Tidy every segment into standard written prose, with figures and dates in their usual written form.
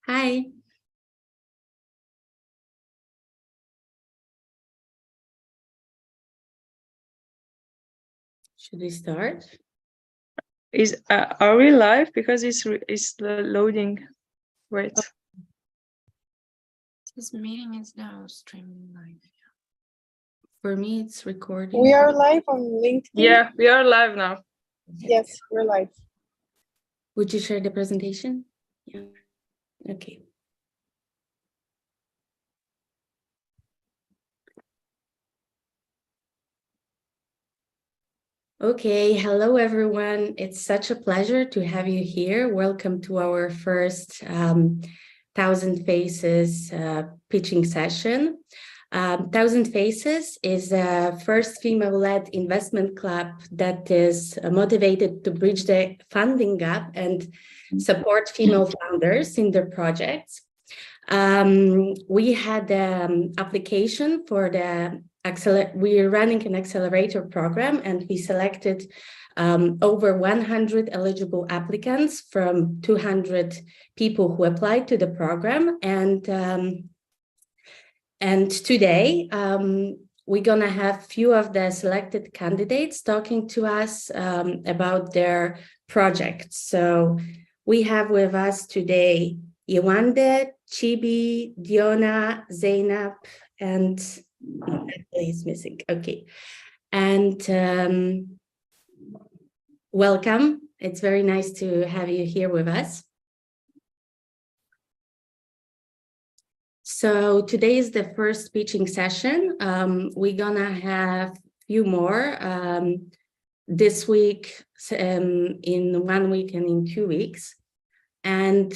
Hi. Should we start? Are we live? Because it's loading. Wait. This meeting is now streaming live. For me, it's recording. We are live on LinkedIn. Yeah, we are live now. Yes, we're live. Would you share the presentation? Yeah. Okay. Okay, hello everyone. It's such a pleasure to have you here. Welcome to our first 1000 Faces pitching session. 1000 Faces is a first female-led investment club that is motivated to bridge the funding gap and support female founders in their projects. We had an application for the we're running an accelerator program, and we selected over 100 eligible applicants from 200 people who applied to the program. And today, we're gonna have few of the selected candidates talking to us about their projects. So we have with us today Yewande, Chibi, Diona, Zainab, and he's missing. Okay. And welcome. It's very nice to have you here with us. So today is the first pitching session. We're gonna have few more this week, in 1 week and in 2 weeks. And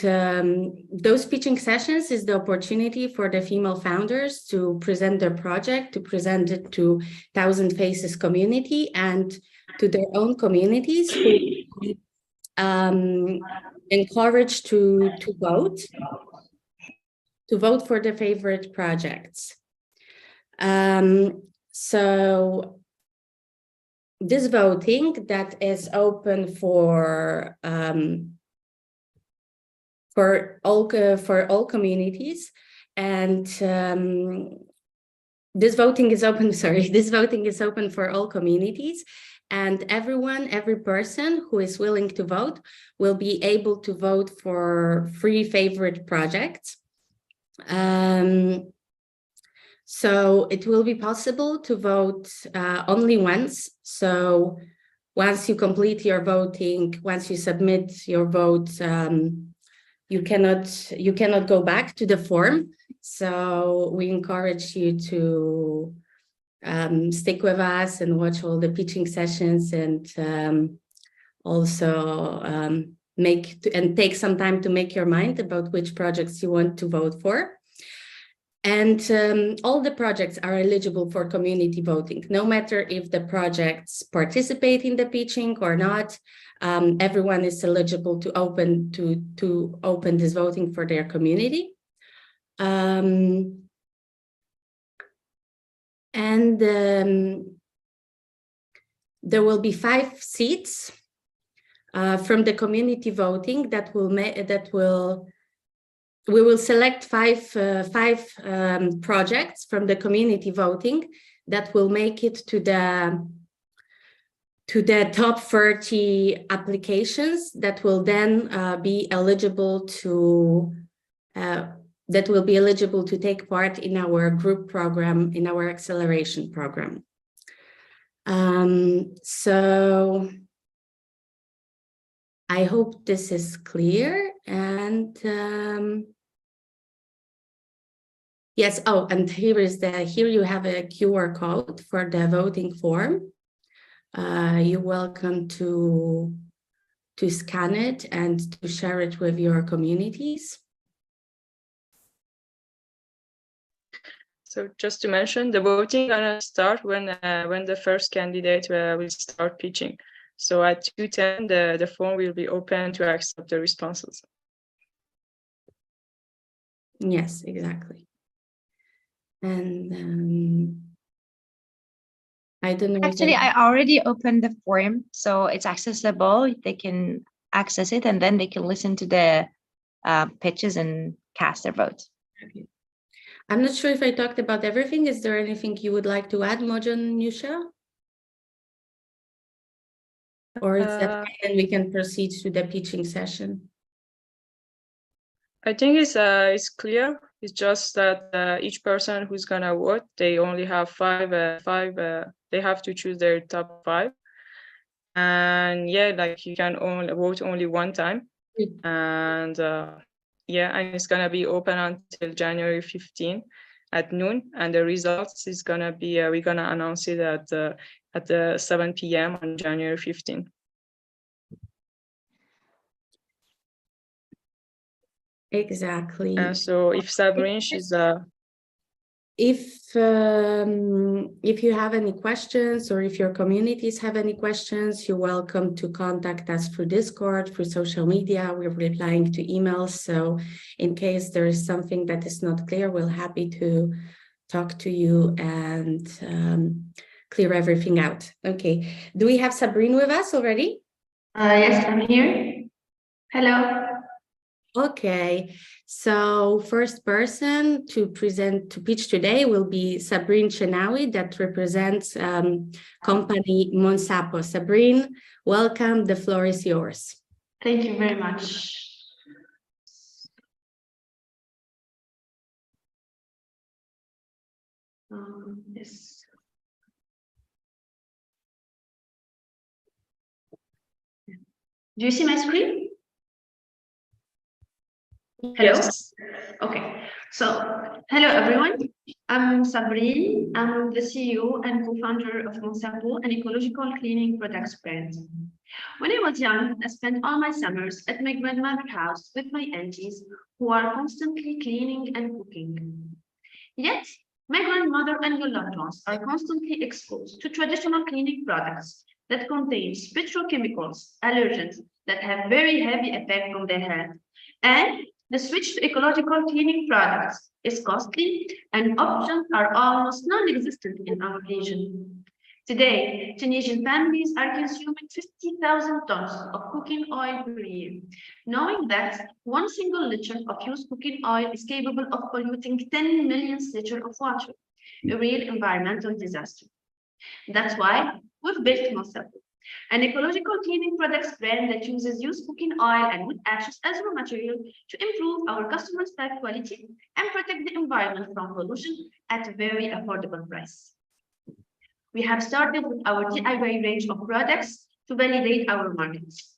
those pitching sessions is the opportunity for the female founders to present their project, to present it to 1000 Faces community and to their own communities who encouraged to vote for their favorite projects. So this voting that is open for all communities, and this voting is open. This voting is open for all communities, and every person who is willing to vote will be able to vote for 3 favorite projects. So it will be possible to vote only once. So once you complete your voting, once you submit your vote, you cannot go back to the form. So we encourage you to stick with us and watch all the pitching sessions, and also take some time to make your mind about which projects you want to vote for. And all the projects are eligible for community voting, no matter if the projects participate in the pitching or not. Everyone is eligible to open this voting for their community. There will be 5 seats from the community voting we will select five projects from the community voting that will make it to the top 30 applications that will then be eligible to take part in our group program, in our acceleration program. So I hope this is clear. And yes, oh, and here you have a QR code for the voting form. You're welcome to scan it and to share it with your communities. So just to mention, the voting gonna start when the first candidate will start pitching. So at 2:10, the form will be open to accept the responses. Yes, exactly. And I don't know. Actually, I already opened the form, so it's accessible. They can access it, and then they can listen to the pitches and cast their vote. Okay. I'm not sure if I talked about everything. Is there anything you would like to add, Mojan, Nusha? Or is that fine and we can proceed to the pitching session? I think it's clear. It's just that each person who's gonna vote, they only have five. They have to choose their top 5, and yeah, like you can only vote only one time, and yeah, and it's gonna be open until January 15 at noon, and the results is gonna be we're gonna announce it at 7 p.m. on January 15. Exactly. So if Sabrine, she's If you have any questions or if your communities have any questions, you're welcome to contact us through Discord, through social media. We're replying to emails. So in case there is something that is not clear, we're happy to talk to you and clear everything out. Okay. Do we have Sabrine with us already? Yes, I'm here. Hello. Okay, so first person to pitch today will be Sabrine Chenawi that represents company Monsapo. Sabrine, welcome. The floor is yours. Thank you very much. Yes. Do you see my screen? Hello. Yes. Okay. So, hello everyone. I'm Sabrine. I'm the CEO and co-founder of Monsapo, an ecological cleaning products brand. When I was young, I spent all my summers at my grandmother's house with my aunties who are constantly cleaning and cooking. Yet, my grandmother and your loved ones are constantly exposed to traditional cleaning products that contain petrochemicals, allergens that have very heavy effect on their health. And the switch to ecological cleaning products is costly and options are almost non-existent in our region. Today, Tunisian families are consuming 50,000 tons of cooking oil per year, knowing that one single liter of used cooking oil is capable of polluting 10 million liters of water, a real environmental disaster. That's why we've built Monsapo, an ecological cleaning products brand that uses used cooking oil and wood ashes as raw material to improve our customers' life quality and protect the environment from pollution at a very affordable price. We have started with our DIY range of products to validate our markets.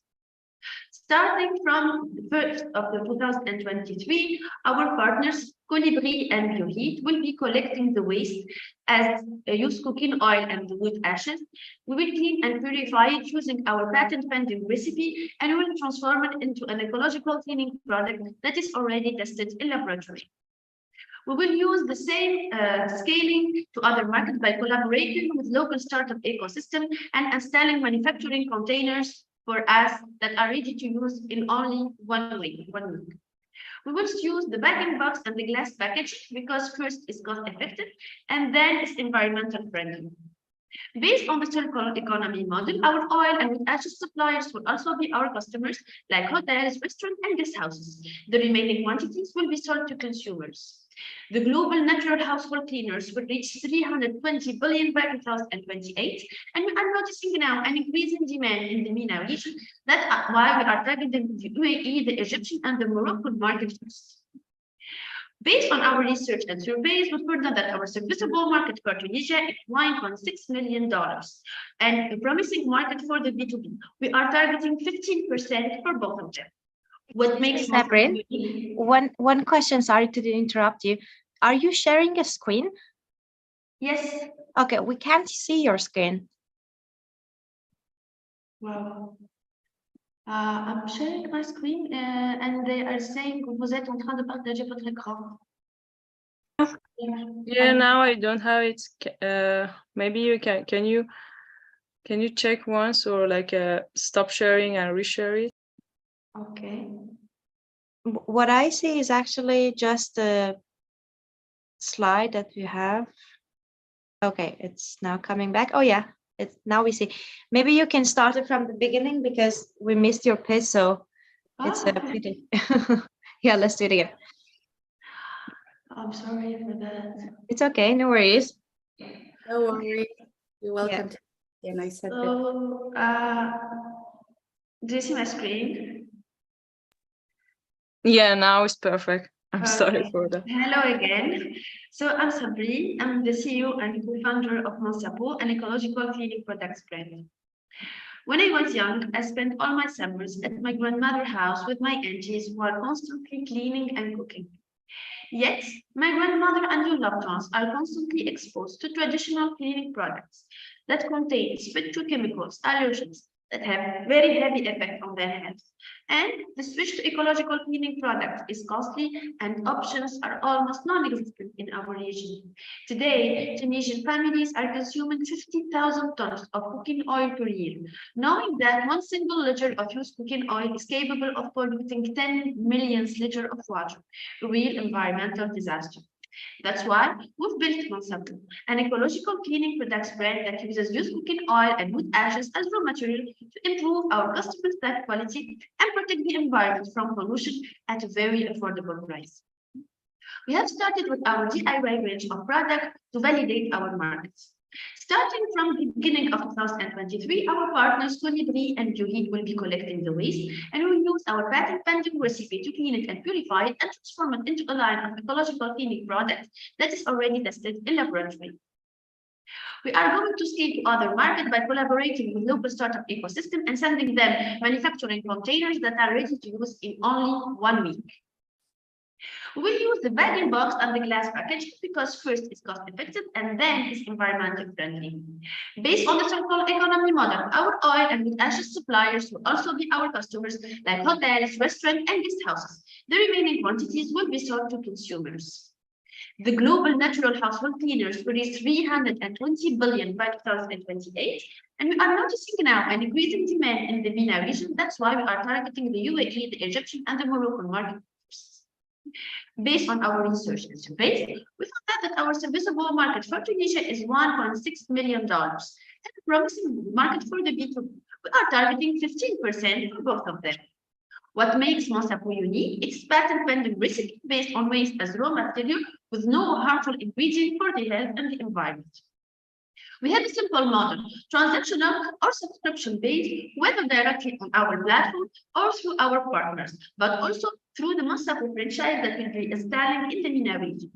Starting from the 1st of 2023, our partners Colibri and Bioheat will be collecting the waste as used cooking oil and the wood ashes. We will clean and purify it using our patent-pending recipe, and we will transform it into an ecological cleaning product that is already tested in laboratory. We will use the same scaling to other markets by collaborating with local startup ecosystem and installing manufacturing containers for us that are ready to use in only 1 week. We will use the bagging box and the glass package because first it's cost effective and then it's environmental friendly. Based on the circular economy model, our oil and wood ashes suppliers will also be our customers, like hotels, restaurants, and guest houses. The remaining quantities will be sold to consumers. The global natural household cleaners will reach 320 billion by 2028, and we are noticing now an increasing demand in the MENA region. That's why we are targeting the UAE, the Egyptian, and the Moroccan market first. Based on our research and surveys, we found that our serviceable market for Tunisia is $1.6 million and a promising market for the B2B. We are targeting 15% for both of them. What makes Sabrine, one question, sorry to interrupt you. Are you sharing a screen? Yes. Okay, we can't see your screen. Wow. I'm sharing my screen and they are saying vous êtes en train de partager votre écran. Yeah, now I don't have it. Maybe you can you check once or like stop sharing and reshare it? Okay. What I see is actually just a slide that we have. Okay, it's now coming back. Oh yeah, it's now we see. Maybe you can start it from the beginning because we missed your pitch, so it's a pity. Yeah, let's do it again. I'm sorry for that. It's okay, no worries. No worries. You're welcome to. And I said that. So, do you see my screen? Yeah, now it's perfect. I'm sorry Okay. for that. Hello again. So I'm Sabrine. I'm the CEO and co-founder of Monsapo, an ecological cleaning products brand. When I was young, I spent all my summers at my grandmother's house with my aunties while constantly cleaning and cooking. Yet, my grandmother and her loved ones are constantly exposed to traditional cleaning products that contain petrochemicals, allergens that have very heavy effect on their health. And the switch to ecological cleaning products is costly and options are almost non-existent in our region. Today, Tunisian families are consuming 50,000 tons of cooking oil per year, knowing that one single liter of used cooking oil is capable of polluting 10 million liters of water, a real environmental disaster. That's why we've built Monsapo, an ecological cleaning products brand that uses used cooking oil and wood ashes as raw material to improve our customers' life quality and protect the environment from pollution at a very affordable price. We have started with our DIY range of products to validate our markets. Starting from the beginning of 2023, our partners Colibri and Juhid will be collecting the waste, and we will use our patent-pending recipe to clean it and purify it and transform it into a line of ecological cleaning products that is already tested in laboratory. We are going to scale to other markets by collaborating with local startup ecosystem and sending them manufacturing containers that are ready to use in only 1 week. We will use the bag-in-box and the glass package because first it's cost-effective and then it's environmentally friendly. Based on the circular economy model, our oil and wood ashes suppliers will also be our customers, like hotels, restaurants, and guest houses. The remaining quantities will be sold to consumers. The global natural household cleaners will reach 320 billion by 2028, and we are noticing now an increasing demand in the MENA region. That's why we are targeting the UAE, the Egyptian, and the Moroccan market. Based on our research and surveys, we found that our serviceable market for Tunisia is $1.6 million, and a promising market for the B2B. We are targeting 15% for both of them. What makes Monsapo unique is patent-pending recipe based on waste as raw material with no harmful ingredient for the health and the environment. We have a simple model, transactional or subscription-based, whether directly on our platform or through our partners, but also through the Monsapo franchise that will be installing in the MENA region.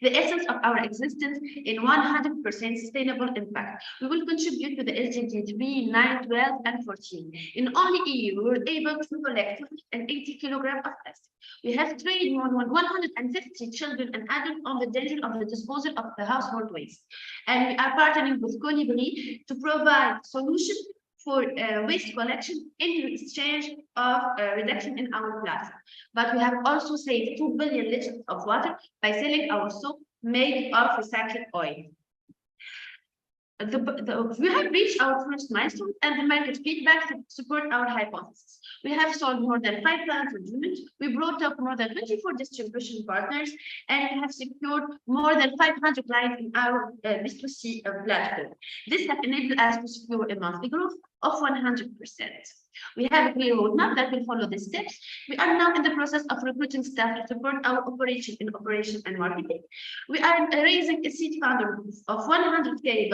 The essence of our existence in 100% sustainable impact. We will contribute to the SDG 3, 9, 12, and 14. In only EU, we were able to collect 280 kilograms of plastic. We have trained more than 150 children and adults on the danger of the disposal of the household waste. And we are partnering with Colibri to provide solutions for waste collection in exchange of reduction in our plastic. But we have also saved 2 billion liters of water by selling our soap made of recycled oil. We have reached our first milestone and the market feedback to support our hypothesis. We have sold more than 5,000 units. We brought up more than 24 distribution partners and we have secured more than 500 clients in our B2C platform. This has enabled us to secure a monthly growth of 100%. We have a clear roadmap that will follow the steps. We are now in the process of recruiting staff to support our operation and marketing. We are raising a seed fund of $100K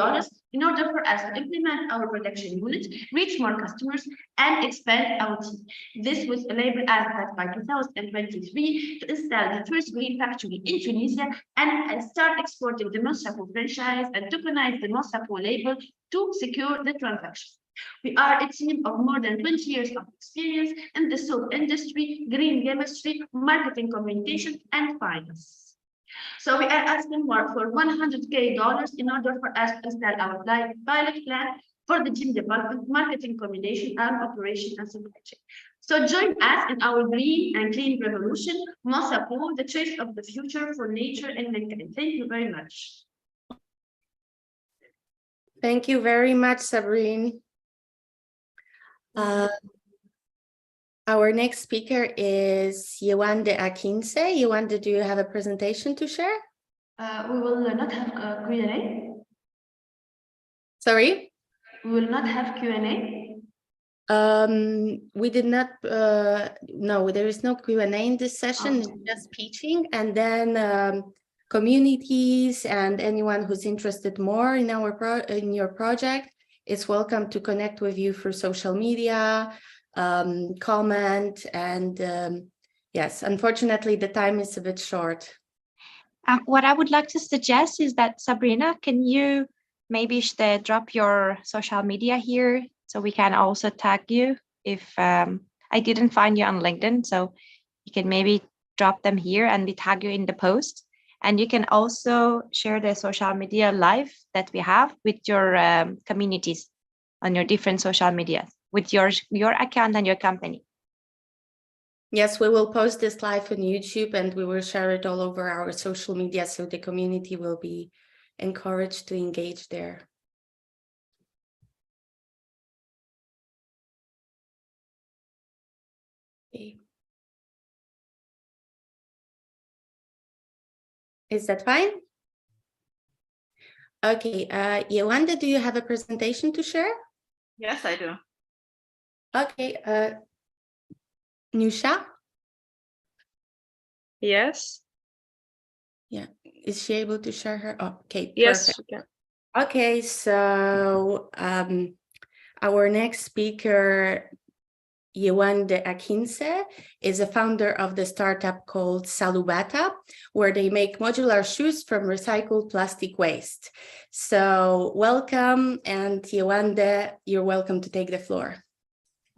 in order for us to implement our production unit, reach more customers, and expand our team. This will enable us that by 2023 to install the first green factory in Tunisia and start exporting the Monsapo franchise and tokenize the Monsapo label to secure the transaction. We are a team of more than 20 years of experience in the soap industry, green chemistry, marketing communication, and finance. So we are asking for $100K in order for us to install our pilot plan for the team development, marketing combination, and operation and supply chain. So join us in our green and clean revolution, Monsapo, the choice of the future for nature and mankind. Thank you very much. Thank you very much, Sabrine. Our next speaker is Yewande Akinse. Yewande, do you have a presentation to share? We will not have Q&A. Sorry? We will not have Q&A. We did not, no, there is no Q&A in this session, it's just pitching, and then communities and anyone who's interested more in your project is welcome to connect with you through social media, comment, and yes, unfortunately the time is a bit short. What I would like to suggest is that, Sabrina, can you maybe drop your social media here so we can also tag you? If I didn't find you on LinkedIn, so you can maybe drop them here and we tag you in the post. And you can also share the social media live that we have with your communities on your different social media with your account and your company. Yes, we will post this live on YouTube and we will share it all over our social media so the community will be encouraged to engage there. Okay. Is that fine? Okay, Yolanda, do you have a presentation to share? Yes, I do. Okay, Nusha? Yes. Yeah, is she able to share her? Oh, okay, Yes. perfect. You can. Okay, so our next speaker, Yewande Akinse, is a founder of the startup called Salubata, where they make modular shoes from recycled plastic waste. So welcome, and Yewande, you're welcome to take the floor.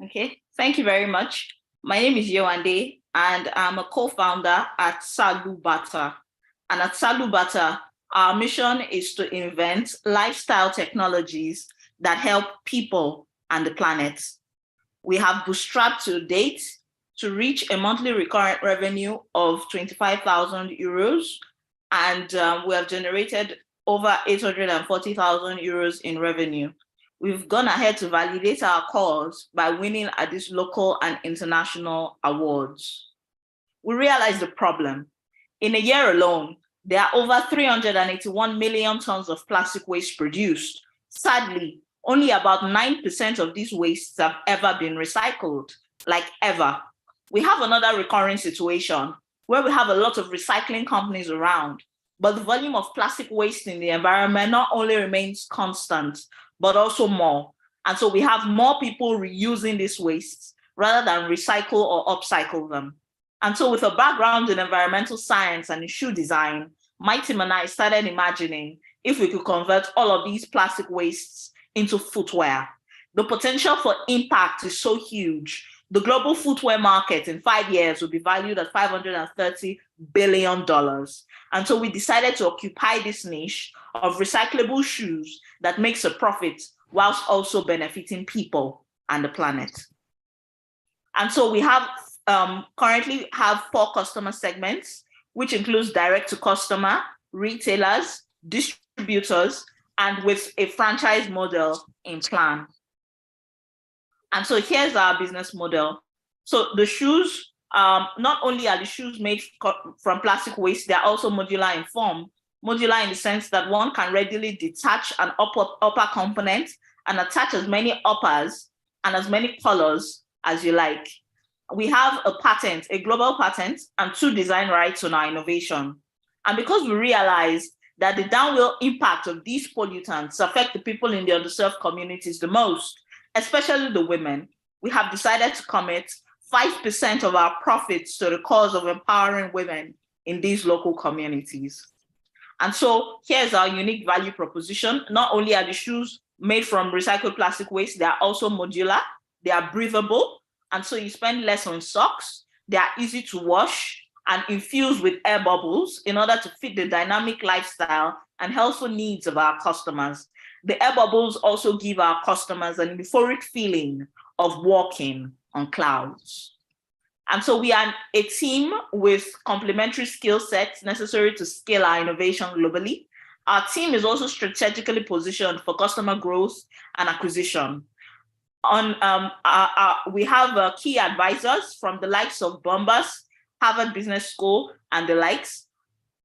Okay, thank you very much. My name is Yewande, and I'm a co-founder at Salubata. And at Salubata, our mission is to invent lifestyle technologies that help people and the planet. We have bootstrapped to date to reach a monthly recurrent revenue of 25,000 euros. And we have generated over 840,000 euros in revenue. We've gone ahead to validate our cause by winning at these local and international awards. We realized the problem. In a year alone, there are over 381 million tons of plastic waste produced. Sadly, only about 9% of these wastes have ever been recycled, like ever. We have another recurring situation where we have a lot of recycling companies around, but the volume of plastic waste in the environment not only remains constant, but also more. And so we have more people reusing these wastes rather than recycle or upcycle them. And so with a background in environmental science and in shoe design, my team and I started imagining if we could convert all of these plastic wastes into footwear. The potential for impact is so huge. The global footwear market in 5 years will be valued at $530 billion. And so we decided to occupy this niche of recyclable shoes that makes a profit whilst also benefiting people and the planet. And so we have currently have 4 customer segments, which includes direct to customer, retailers, distributors, and with a franchise model in plan. And so here's our business model. So the shoes, not only are the shoes made from plastic waste, they're also modular in form. Modular in the sense that one can readily detach an upper component and attach as many uppers and as many colors as you like. We have a patent, a global patent, and 2 design rights on our innovation. And because we realize that the downhill impact of these pollutants affect the people in the underserved communities the most, especially the women, we have decided to commit 5% of our profits to the cause of empowering women in these local communities. And so here's our unique value proposition. Not only are the shoes made from recycled plastic waste, they are also modular, they are breathable, and so you spend less on socks, they are easy to wash, and infused with air bubbles in order to fit the dynamic lifestyle and healthful needs of our customers. The air bubbles also give our customers an euphoric feeling of walking on clouds. And so we are a team with complementary skill sets necessary to scale our innovation globally. Our team is also strategically positioned for customer growth and acquisition. We have key advisors from the likes of Bombas, Harvard Business School, and the likes.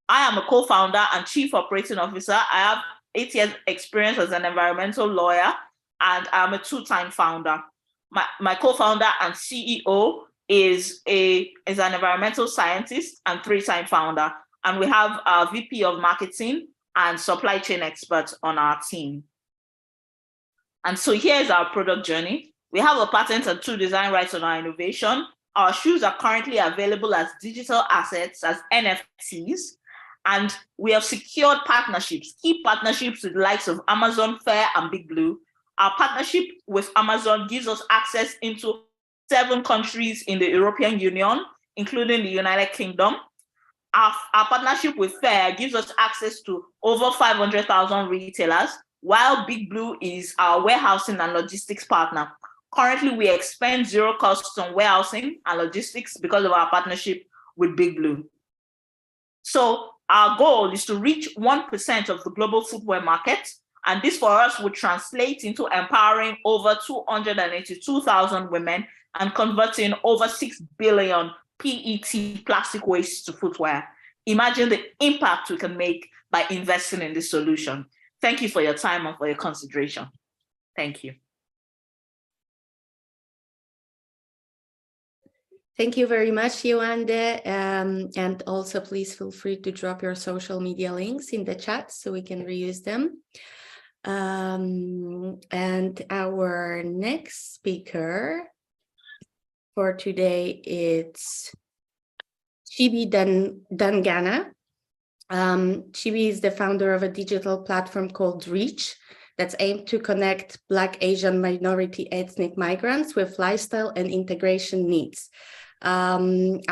I am a co-founder and chief operating officer. I have 8 years experience as an environmental lawyer, and I'm a 2-time founder. My co-founder and CEO is an environmental scientist and 3-time founder. And we have a VP of marketing and supply chain experts on our team. And so here's our product journey. We have a patent and 2 design rights on our innovation. Our shoes are currently available as digital assets, as NFTs. And we have secured partnerships, key partnerships with the likes of Amazon, Fair, and Big Blue. Our partnership with Amazon gives us access into 7 countries in the European Union, including the United Kingdom. Our partnership with Fair gives us access to over 500,000 retailers, while Big Blue is our warehousing and logistics partner. Currently, we expend 0 costs on warehousing and logistics because of our partnership with Big Blue. So our goal is to reach 1% of the global footwear market. And this for us would translate into empowering over 282,000 women and converting over 6 billion PET plastic waste to footwear. Imagine the impact we can make by investing in this solution. Thank you for your time and for your consideration. Thank you. Thank you very much, Yewande. And also please feel free to drop your social media links in the chat so we can reuse them. And our next speaker for today is Chibi Dangana. Chibi is the founder of a digital platform called Reach that's aimed to connect Black, Asian, minority ethnic migrants with lifestyle and integration needs. Are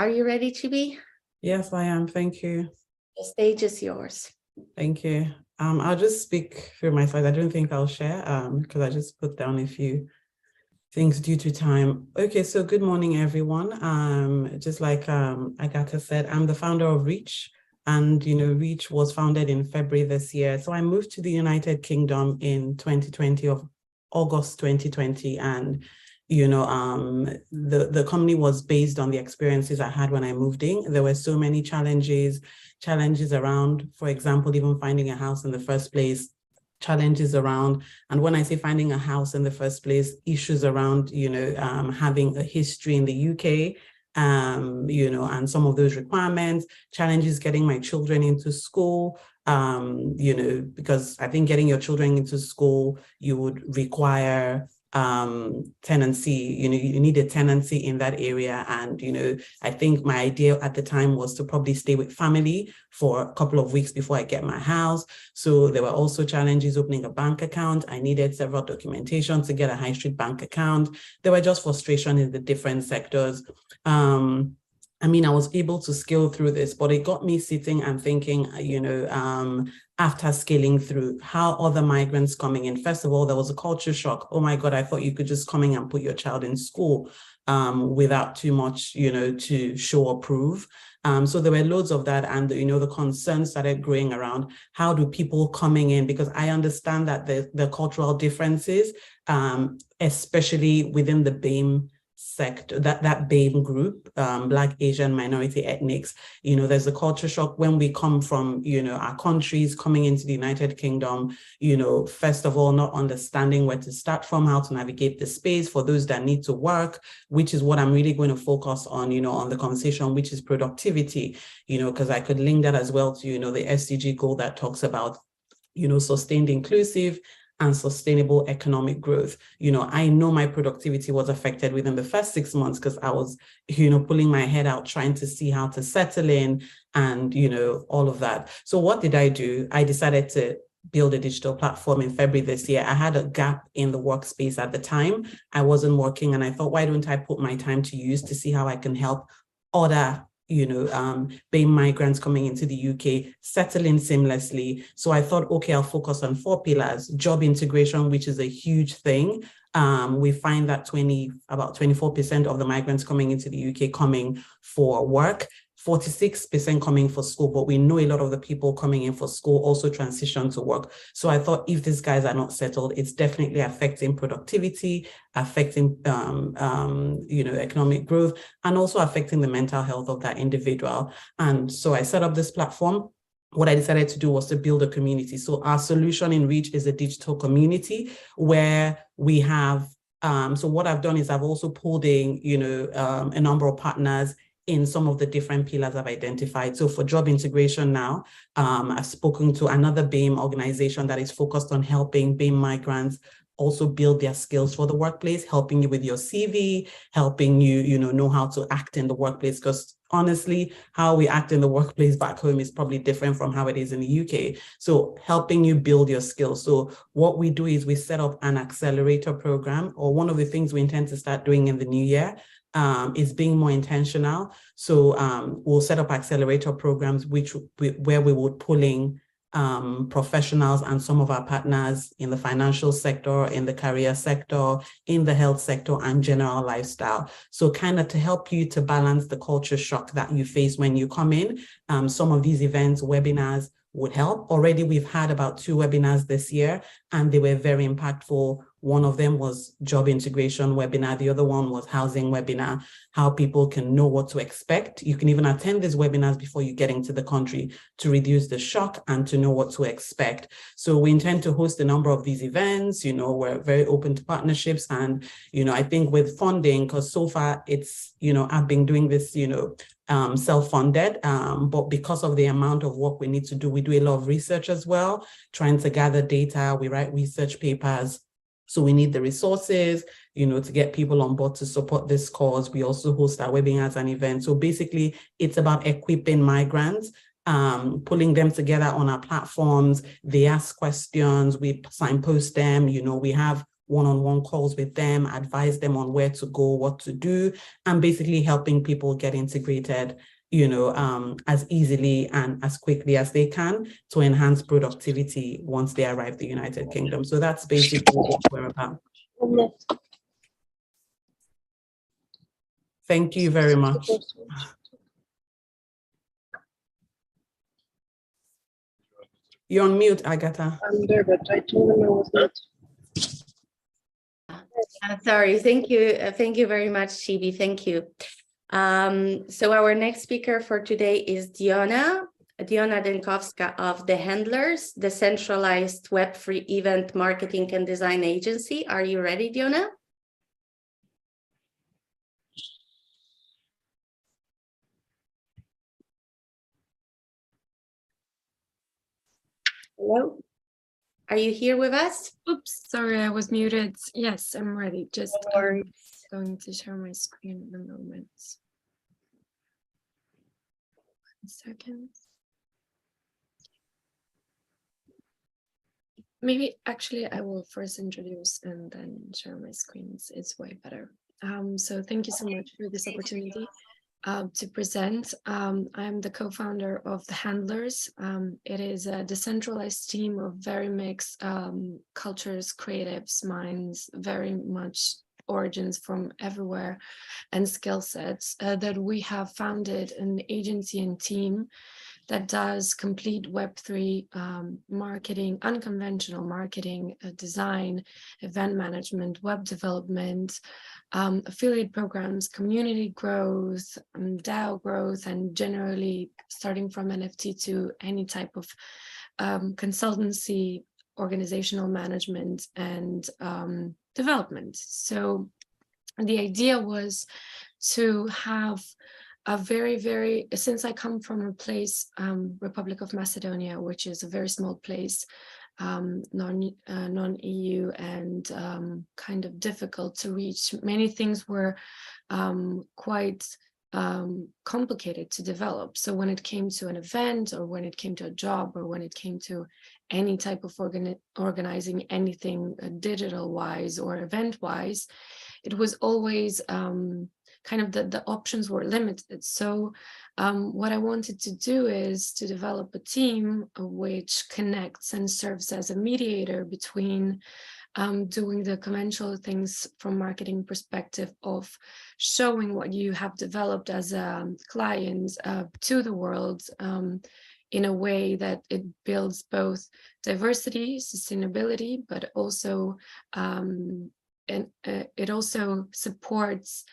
you ready, Chibi? Yes, I am. Thank you. The stage is yours. Thank you. I'll just speak through my slides. I don't think I'll share because I just put down a few things due to time. Okay, so good morning, everyone. Just like Agatha said, I'm the founder of Reach. And, Reach was founded in February this year. So I moved to the United Kingdom in 2020, of August 2020. And, the company was based on the experiences I had when I moved in. There were so many challenges around, for example, even finding a house in the first place, challenges around, and when I say finding a house in the first place, issues around, having a history in the UK, and some of those requirements, challenges getting my children into school, because I think getting your children into school, you would require tenancy, you need a tenancy in that area. And, I think my idea at the time was to probably stay with family for a couple of weeks before I get my house. So there were also challenges opening a bank account. I needed several documentation to get a high street bank account. There were just frustration in the different sectors. I was able to scale through this, but it got me sitting and thinking, after scaling through, how other migrants coming in. First of all, there was a culture shock. Oh my God, I thought you could just come in and put your child in school without too much, to show or prove. So there were loads of that. And, the concerns started growing around how do people coming in, because I understand that the cultural differences, especially within the BAME sector, that BAME group, Black, Asian, minority ethnics, there's a culture shock when we come from, our countries coming into the United Kingdom, first of all, not understanding where to start from, how to navigate the space for those that need to work, which is what I'm really going to focus on, on the conversation, which is productivity, because I could link that as well to, the SDG goal that talks about, sustained, inclusive, and sustainable economic growth. I know my productivity was affected within the first 6 months because I was, pulling my head out, trying to see how to settle in and, all of that. So what did I do? I decided to build a digital platform in February this year. I had a gap in the workspace at the time. I wasn't working and I thought, why don't I put my time to use to see how I can help other BAME migrants coming into the UK, settling seamlessly. So I thought, okay, I'll focus on 4 pillars: job integration, which is a huge thing. We find that about 24% of the migrants coming into the UK coming for work, 46% coming for school, but we know a lot of the people coming in for school also transition to work. So I thought if these guys are not settled, it's definitely affecting productivity, affecting, economic growth, and also affecting the mental health of that individual. And so I set up this platform. What I decided to do was to build a community. So our solution in Reach is a digital community where we have So what I've done is I've also pulled in, a number of partners in some of the different pillars I've identified. So for job integration now, I've spoken to another BAME organization that is focused on helping BAME migrants also build their skills for the workplace, helping you with your CV, helping you, know how to act in the workplace. Because honestly, how we act in the workplace back home is probably different from how it is in the UK. So helping you build your skills. So what we do is we set up an accelerator program, or one of the things we intend to start doing in the new year is being more intentional. So we'll set up accelerator programs where we would pull in professionals and some of our partners in the financial sector, in the career sector, in the health sector, and general lifestyle. So kind of to help you to balance the culture shock that you face when you come in. Some of these events, webinars would help. Already we've had about 2 webinars this year, and they were very impactful. One of them was job integration webinar. The other one was housing webinar, how people can know what to expect. You can even attend these webinars before you get into the country to reduce the shock and to know what to expect. So we intend to host a number of these events. We're very open to partnerships. And, I think with funding, because so far it's, I've been doing this, self-funded, but because of the amount of work we need to do, we do a lot of research as well, trying to gather data. We write research papers. So we need the resources, to get people on board to support this cause. We also host our webinars and events. So basically, it's about equipping migrants, pulling them together on our platforms. They ask questions, we signpost them, we have one-on-one calls with them, advise them on where to go, what to do, and basically helping people get integrated, as easily and as quickly as they can to enhance productivity once they arrive in the United Kingdom. So that's basically what we're about. Thank you very much. You're on mute, Agatha. I'm there, but I told them I was not. Sorry, thank you. Thank you very much, Shibi. Thank you. So our next speaker for today is Diona Denkowska of The Handlers, the centralized web-free event marketing and design agency. Are you ready, Diona? Hello? Are you here with us? Oops, sorry, I was muted. Yes, I'm ready. Just going to share my screen in a moment. 1 second. Maybe actually I will first introduce and then share my screens. It's way better. So thank you so much for this opportunity to present. I'm the co-founder of The Handlers. It is a decentralized team of very mixed cultures, creatives, minds, very much origins from everywhere, and skill sets that we have founded an agency and team that does complete Web3 marketing, unconventional marketing, design, event management, web development, affiliate programs, community growth, DAO growth, and generally starting from NFT to any type of consultancy, organizational management, and development. So the idea was to have a very, since I come from a place, Republic of Macedonia, which is a very small place, non-EU and kind of difficult to reach. Many things were quite complicated to develop. So when it came to an event, or when it came to a job, or when it came to any type of organizing anything digital-wise or event-wise, it was always kind of the options were limited. So what I wanted to do is to develop a team which connects and serves as a mediator between doing the conventional things from marketing perspective of showing what you have developed as a client to the world in a way that it builds both diversity, sustainability, but also and it also supports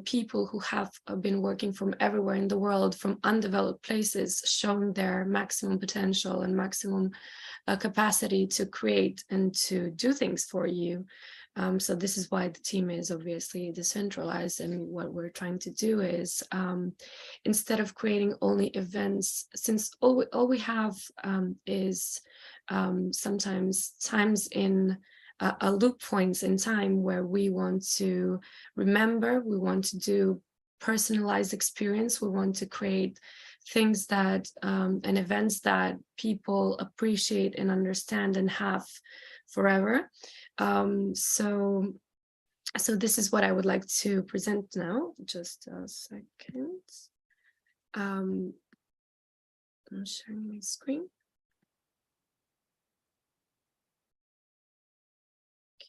people who have been working from everywhere in the world, from undeveloped places, showing their maximum potential and maximum capacity to create and to do things for you So this is why the team is obviously decentralized, and what we're trying to do is instead of creating only events, since all we have is sometimes times in a loop points in time where we want to remember, we want to do personalized experience, we want to create things that and events that people appreciate and understand and have forever. So this is what I would like to present now. Just a second. I'm sharing my screen.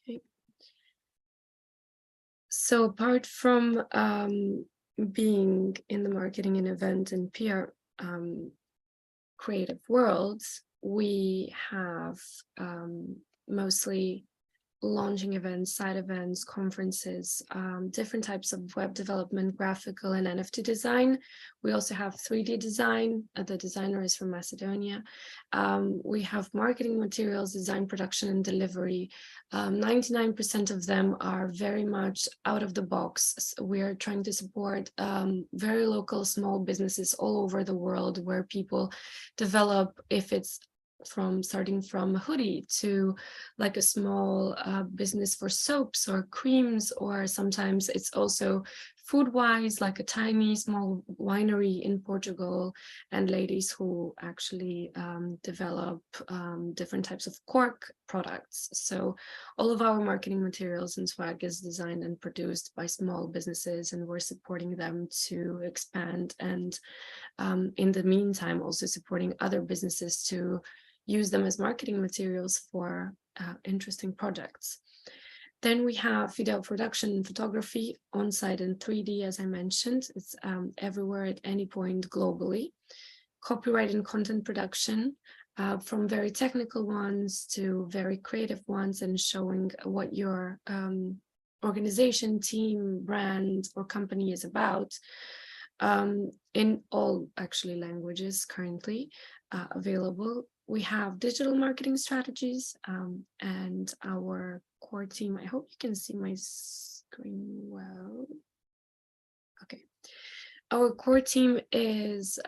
Okay. So apart from being in the marketing and event and PR creative worlds, we have mostly launching events, side events, conferences, different types of web development, graphical and NFT design. We also have 3D design. The designer is from Macedonia. We have marketing materials, design, production, and delivery. 99% of them are very much out of the box. We are trying to support very local small businesses all over the world where people develop, if it's starting from a hoodie to like a small business for soaps or creams, or sometimes it's also food-wise, like a tiny small winery in Portugal, and ladies who actually develop different types of cork products. So all of our marketing materials and swag is designed and produced by small businesses, and we're supporting them to expand, and in the meantime also supporting other businesses to use them as marketing materials for interesting projects. Then we have video production and photography on-site and 3D, as I mentioned. It's everywhere at any point globally. Copyright and content production, from very technical ones to very creative ones, and showing what your organization, team, brand, or company is about. In all actually languages currently available. We have digital marketing strategies, and our core team. I hope you can see my screen well. Okay. Our core team is,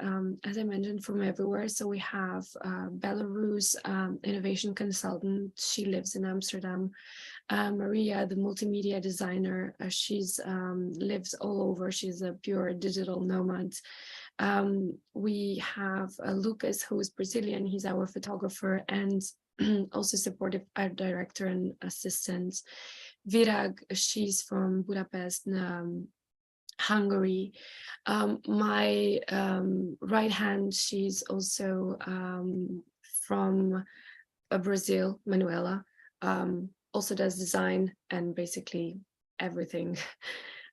as I mentioned, from everywhere. So we have Belarus innovation consultant. She lives in Amsterdam. Maria, the multimedia designer, she's lives all over. She's a pure digital nomad. We have Lucas, who is Brazilian. He's our photographer and also supportive art director and assistant. Virag, she's from Budapest, Hungary. My right hand, she's also from Brazil, Manuela. Also does design and basically everything.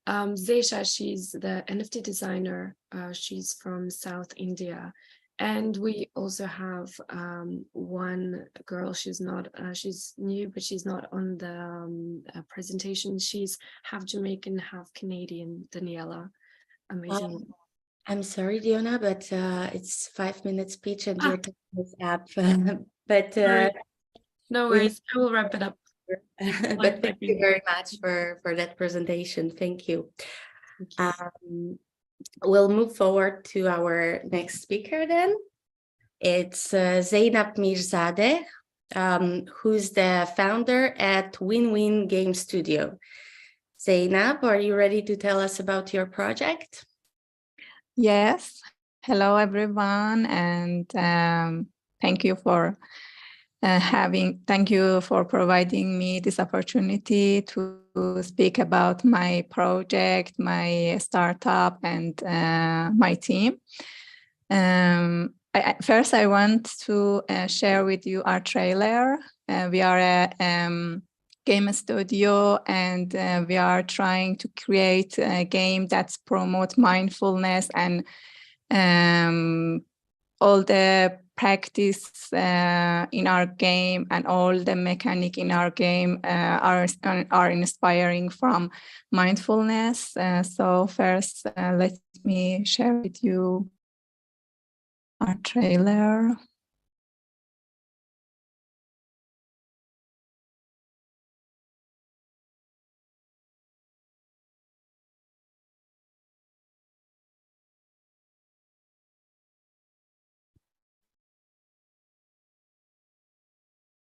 Zesha, she's the NFT designer. She's from South India. And we also have one girl, she's new, but she's not on the presentation. She's half Jamaican, half Canadian, Daniela. Amazing. I'm sorry, Diona, but it's 5 minutes speech and your time is up. But no worries, I will wrap it up. But thank you very much for that presentation. Thank you. We'll move forward to our next speaker then. It's Zeynep Mirzadeh, who's the founder at Win-Win Game Studio. Zeynep, are you ready to tell us about your project? Yes. Hello, everyone, and thank you for providing me this opportunity to speak about my project, my startup, and my team. First, I want to share with you our trailer. We are a game studio, and we are trying to create a game that promotes mindfulness, and all the practice in our game and all the mechanic in our game are inspiring from mindfulness. So first, let me share with you our trailer.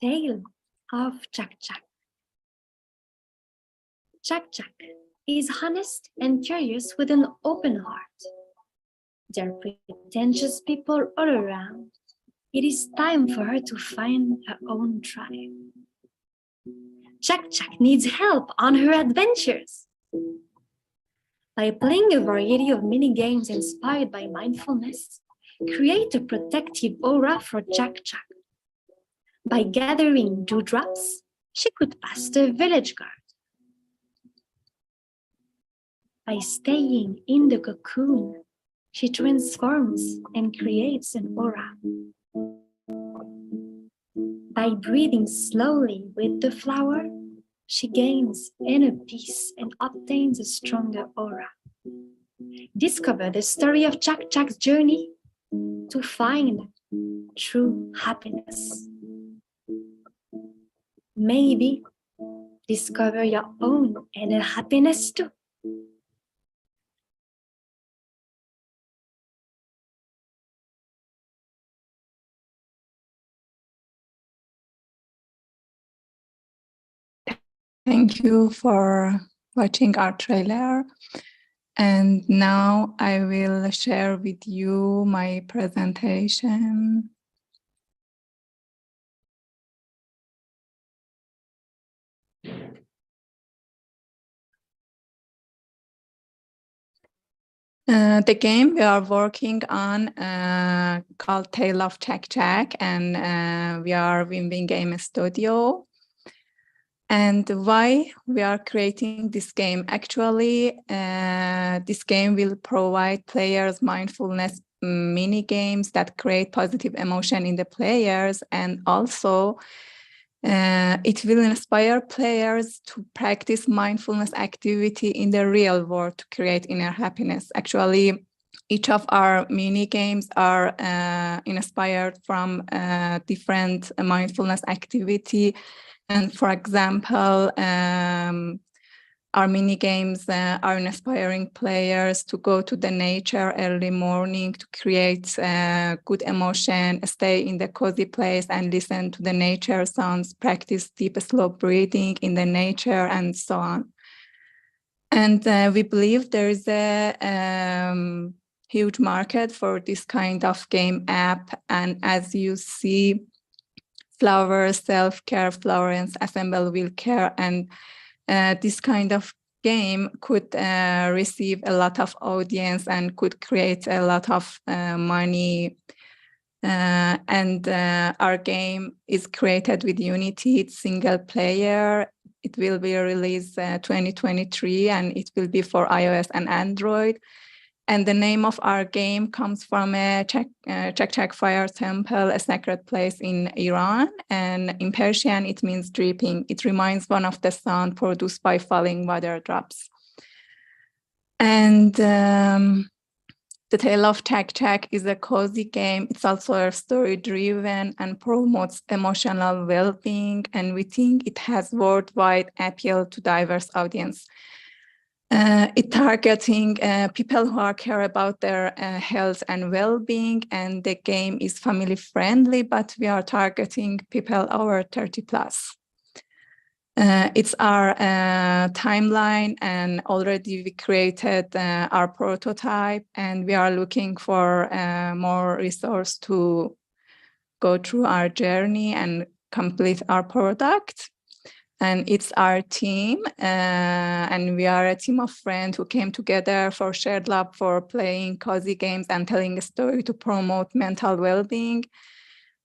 Tale of Chak Chak. Chak Chak is honest and curious with an open heart. There are pretentious people all around. It is time for her to find her own tribe. Chak Chak needs help on her adventures. By playing a variety of mini games inspired by mindfulness, create a protective aura for Chak Chak. By gathering dewdrops, she could pass the village guard. By staying in the cocoon, she transforms and creates an aura. By breathing slowly with the flower, she gains inner peace and obtains a stronger aura. Discover the story of Chak Chak's journey to find true happiness. Maybe discover your own inner happiness too. Thank you for watching our trailer. And now I will share with you my presentation. The game we are working on called Tale of Chak Chak, and we are Win-Win Game Studio. And why we are creating this game? Actually, this game will provide players mindfulness mini games that create positive emotion in the players, and also it will inspire players to practice mindfulness activity in the real world to create inner happiness. Actually, each of our mini games are inspired from different mindfulness activity. And for example, our mini games are inspiring players to go to the nature early morning to create good emotion, stay in the cozy place and listen to the nature sounds, practice deep, slow breathing in the nature, and so on. And we believe there is a huge market for this kind of game app. And as you see, Flower, self-care, Florence, Assemble will care, and this kind of game could receive a lot of audience and could create a lot of money. And our game is created with Unity. It's single player. It will be released 2023, and it will be for iOS and Android. And the name of our game comes from a Chak Chak fire temple, a sacred place in Iran. And in Persian, it means dripping. It reminds one of the sound produced by falling water drops. And the Tale of Chak Chak is a cozy game. It's also a story-driven and promotes emotional well-being. And we think it has worldwide appeal to diverse audience. It's targeting people who care about their health and well-being, and the game is family friendly, but we are targeting people over 30 plus. It's our timeline, and already we created our prototype, and we are looking for more resource to go through our journey and complete our product. And it's our team, and we are a team of friends who came together for shared love for playing cozy games and telling a story to promote mental well-being.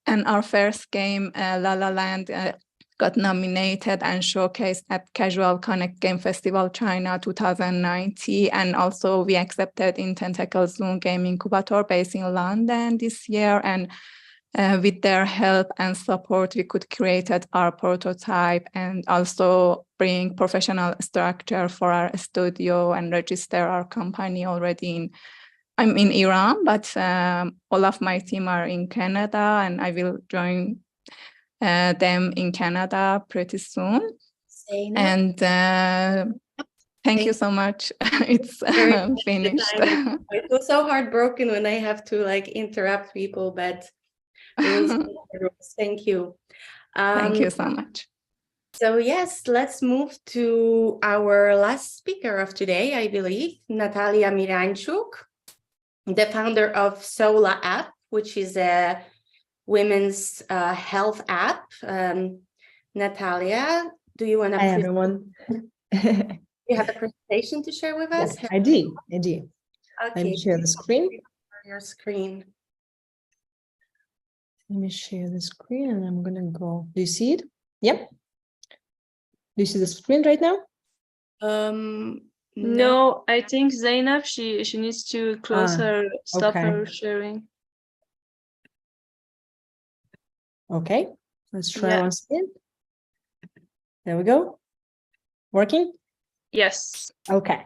And our first game, La La Land, got nominated and showcased at Casual Connect Game Festival China 2019. And also we accepted in Tentacle Zoom Game Incubator based in London this year. And with their help and support, we could create our prototype and also bring professional structure for our studio and register our company already I'm in Iran, but all of my team are in Canada, and I will join them in Canada pretty soon. And thank you so much. It's finished. I feel so heartbroken when I have to like interrupt people, but thank you. Thank you so much. So yes, let's move to our last speaker of today, I believe, Natalia Miranchuk, the founder of Sola app, which is a women's health app. Natalia, do you want to? Hi, everyone. You have a presentation to share with us? Yes, I do. Okay. Let me share the screen. Your screen. Let me share the screen and I'm gonna go. Do you see it? Yep. Do you see the screen right now? No, I think Zainab, she needs to close stop okay. her sharing. Okay, let's try Yeah. once again. There we go. Working? Yes. Okay.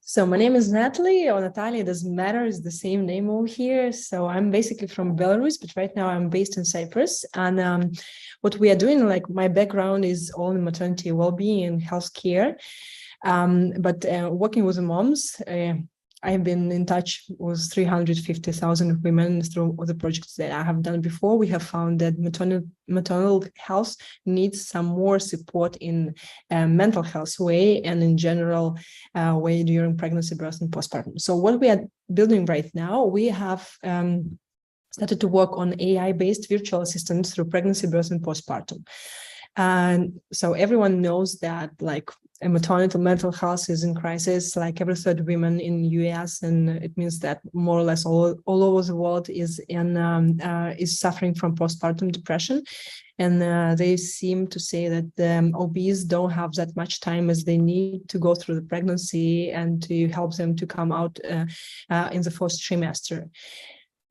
So my name is Natalie, or Natalia, it doesn't matter, it's the same name over here. So I'm basically from Belarus, but right now I'm based in Cyprus. And what we are doing, like my background is all in maternity well-being and healthcare. But working with the moms, I've been in touch with 350,000 women through the projects that I have done before. We have found that maternal health needs some more support in a mental health way and in general way during pregnancy, birth, and postpartum. So what we are building right now, we have started to work on AI-based virtual assistants through pregnancy, birth, and postpartum. And so everyone knows that like maternal mental health is in crisis, like every third woman in US, and it means that more or less all over the world is suffering from postpartum depression. And they seem to say that the OBs don't have that much time as they need to go through the pregnancy and to help them to come out in the first trimester.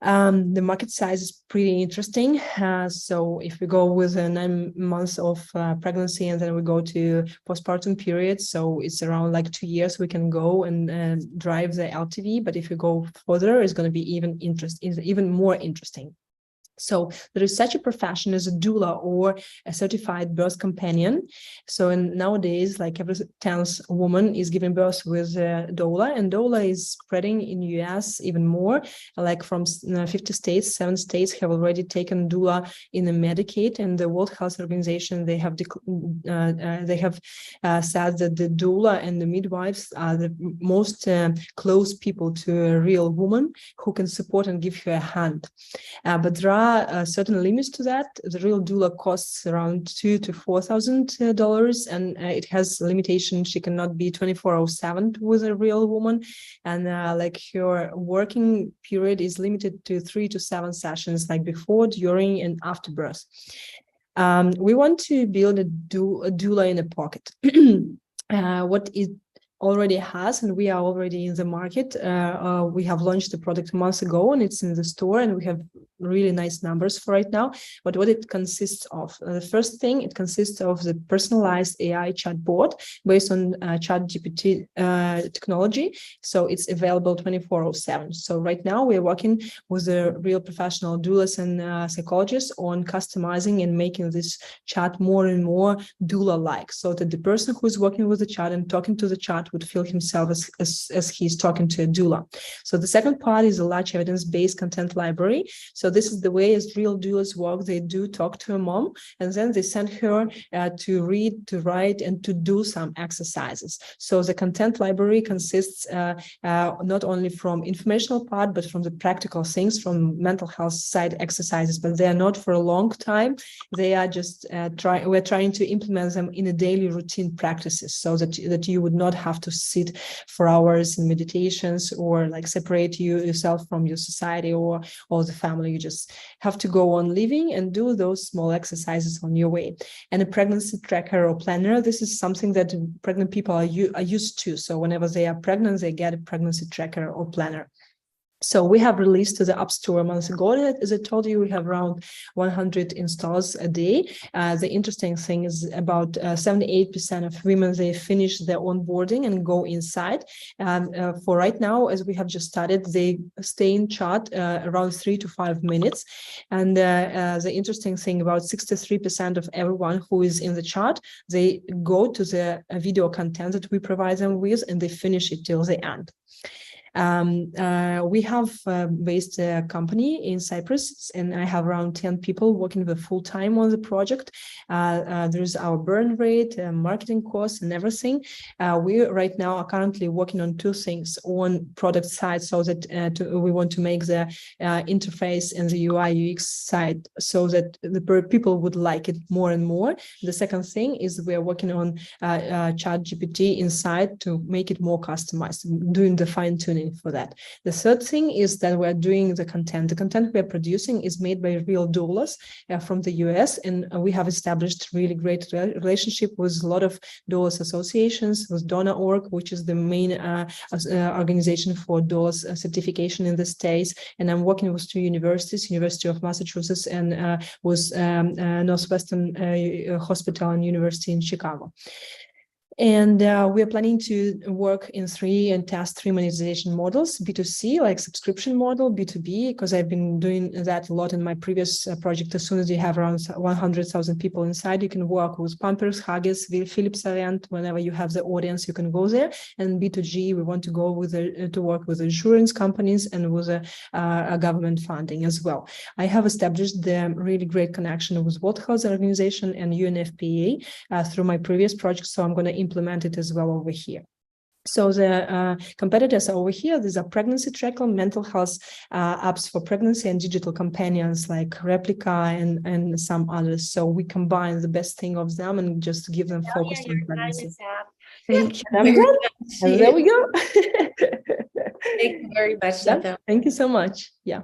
The market size is pretty interesting. So if we go with 9 months of pregnancy and then we go to postpartum period, so it's around like 2 years we can go and drive the LTV. But if you go further, it's going to be even more interesting. So there is such a profession as a doula or a certified birth companion. So nowadays, like every 10th woman is giving birth with a doula, and doula is spreading in US even more. Like from 50 states, 7 states have already taken doula in the Medicaid, and the World Health Organization, they have said that the doula and the midwives are the most close people to a real woman who can support and give her a hand. But there are certain limits to that. The real doula costs around $2,000 to $4,000, and it has limitations. She cannot be 24/7 with a real woman, and like her working period is limited to 3 to 7 sessions, like before, during, and after birth. We want to build a doula in a pocket. What it already has, and we are already in the market. We have launched the product months ago, and it's in the store, and we have really nice numbers for right now. But what it consists of, the first thing, it consists of the personalized AI chatbot based on ChatGPT technology. So it's available 24/7. So right now we're working with the real professional doulas and psychologists on customizing and making this chat more and more doula-like, so that the person who is working with the chat and talking to the chat would feel himself as he's talking to a doula. So the second part is a large evidence-based content library. So this is the way as real doulas work. They do talk to a mom, and then they send her to read, to write, and to do some exercises. So the content library consists not only from informational part, but from the practical things, from mental health side exercises, but they are not for a long time. They are just we're trying to implement them in a daily routine practices, so that you would not have to sit for hours in meditations or like separate yourself from your society or the family. You just have to go on living and do those small exercises on your way. And a pregnancy tracker or planner, this is something that pregnant people are used to. So whenever they are pregnant, they get a pregnancy tracker or planner. So we have released to the App Store months ago. As I told you, we have around 100 installs a day. The interesting thing is about 78% of women, they finish their onboarding and go inside. For right now, as we have just started, they stay in chat around 3 to 5 minutes. And the interesting thing about 63% of everyone who is in the chat, they go to the video content that we provide them with, and they finish it till the end. We have based a company in Cyprus, and I have around 10 people working with full-time on the project. There's our burn rate, marketing costs, and everything. We right now are currently working on two things on product side, so that we want to make the interface and the UI UX side so that the people would like it more and more. The second thing is we are working on ChatGPT inside to make it more customized, doing the fine tuning for that. The third thing is that we're doing the content. The content we're producing is made by real doulas from the US, and we have established really great relationship with a lot of doulas associations, with Donna.org, which is the main organization for doulas certification in the States. And I'm working with two universities, University of Massachusetts and with Northwestern Hospital and University in Chicago. And we are planning to work in test three monetization models: B2C, like subscription model, B2B, because I've been doing that a lot in my previous project. As soon as you have around 100,000 people inside, you can work with Pampers, Huggies, Philips Alliant. Whenever you have the audience, you can go there. And B2G, we want to go with to work with insurance companies and with a government funding as well. I have established the really great connection with World Health Organization and UNFPA through my previous project, so I'm going to implement it as well over here. So the competitors over here, these are pregnancy tracker, mental health apps for pregnancy, and digital companions like Replica and some others. So we combine the best thing of them and just give them focus on pregnancy. Thank you. And there we go. Thank you very much, Nata. Thank you so much. Yeah.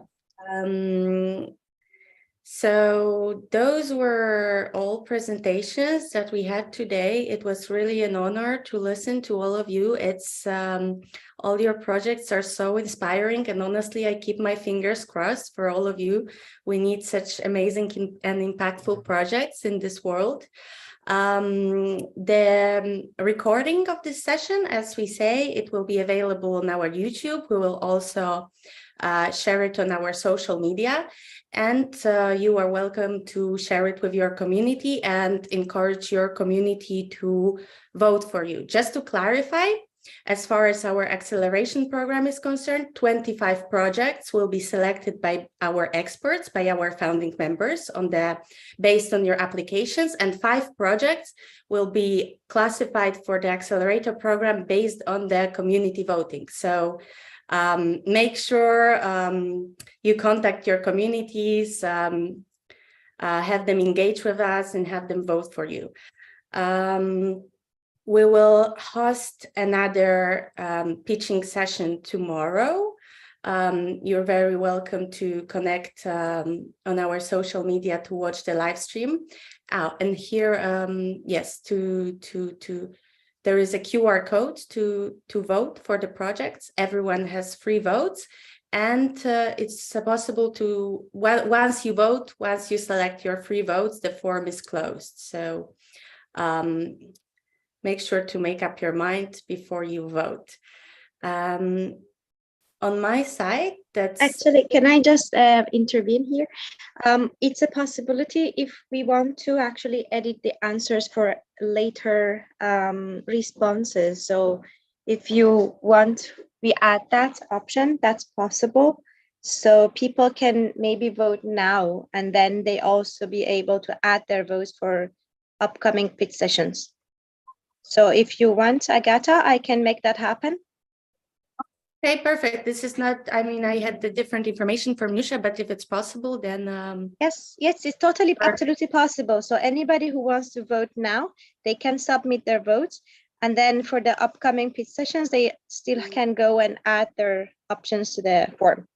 So those were all presentations that we had today. It was really an honor to listen to all of you. It's all your projects are so inspiring, and honestly, I keep my fingers crossed for all of you. We need such amazing and impactful projects in this world. The recording of this session, as we say, it will be available on our YouTube. We will also share it on our social media. And you are welcome to share it with your community and encourage your community to vote for you. Just to clarify, as far as our acceleration program is concerned, 25 projects will be selected by our experts, by our founding members based on your applications, and 5 projects will be classified for the accelerator program based on the community voting. So make sure you contact your communities, have them engage with us, and have them vote for you. We will host another pitching session tomorrow. You're very welcome to connect on our social media to watch the live stream. And here, yes, there is a QR code to vote for the projects. Everyone has free votes, and it's possible to, once you vote, once you select your free votes, the form is closed. So make sure to make up your mind before you vote. On my side, that's... Actually, can I just intervene here? It's a possibility if we want to actually edit the answers for later responses. So if you want, we add that option, that's possible. So people can maybe vote now, and then they also be able to add their votes for upcoming pitch sessions. So if you want, Agata, I can make that happen. Okay, perfect. This is not, I mean, I had the different information from Nusha, but if it's possible, then... Yes, it's totally, absolutely possible. So anybody who wants to vote now, they can submit their votes. And then for the upcoming pitch sessions, they still can go and add their options to the form.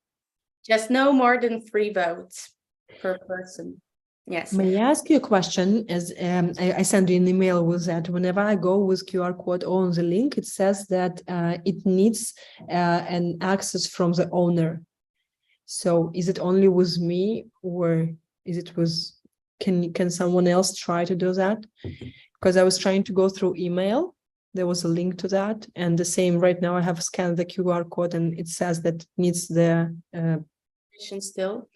Just no more than 3 votes per person. Yes. May I ask you a question? As I send you an email with that, whenever I go with QR code on the link, it says that it needs an access from the owner. So is it only with me, or is it with, can someone else try to do that? Because I was trying to go through email. There was a link to that, and the same right now I have scanned the QR code and it says that it needs the still.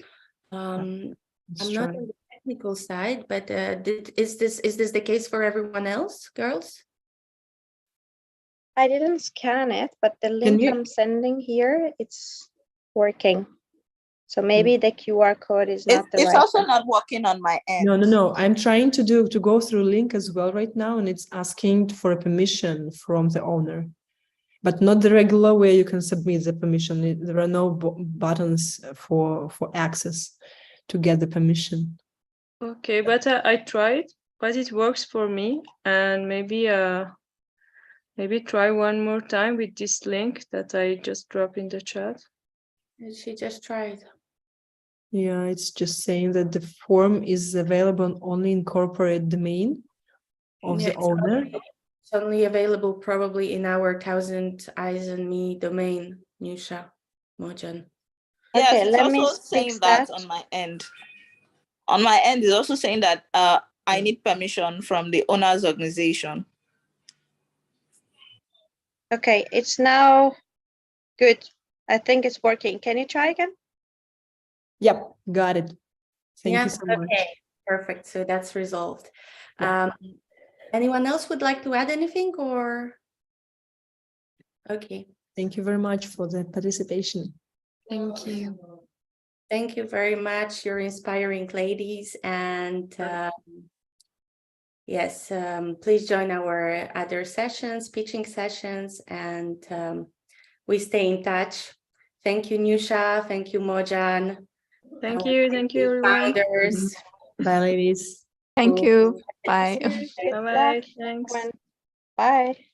I'm not on the technical side, but is this the case for everyone else, girls? I didn't scan it, but the link you- I'm sending here, it's working. So maybe the QR code is not the It's right also one. not working on my end. No. I'm trying to go through link as well right now, and it's asking for a permission from the owner, but not the regular way you can submit the permission. There are no buttons for access to get the permission. Okay, but I tried, but it works for me. And maybe try one more time with this link that I just dropped in the chat. She just tried. Yeah, it's just saying that the form is available only in corporate domain of Yeah, the owner. It's only available probably in our 1000 Eyes on Me domain, Nusha, Mojan. Yes, Okay, it's let me also saying fix that that. on my end. On my end, it's also saying that I need permission from the owner's organization. Okay, it's now good. I think it's working. Can you try again? Yep, got it. Thank Yeah, you so much. okay, perfect. So that's resolved. Yeah. Anyone else would like to add anything or? Okay. Thank you very much for the participation. Thank you. Thank you very much. You're inspiring ladies. And yes, please join our other sessions, pitching sessions, and we stay in touch. Thank you, Nusha. Thank you, Mojan. Thank you, everyone. Founders. Bye, ladies. Thank you. Bye. Bye-bye, thanks. Bye.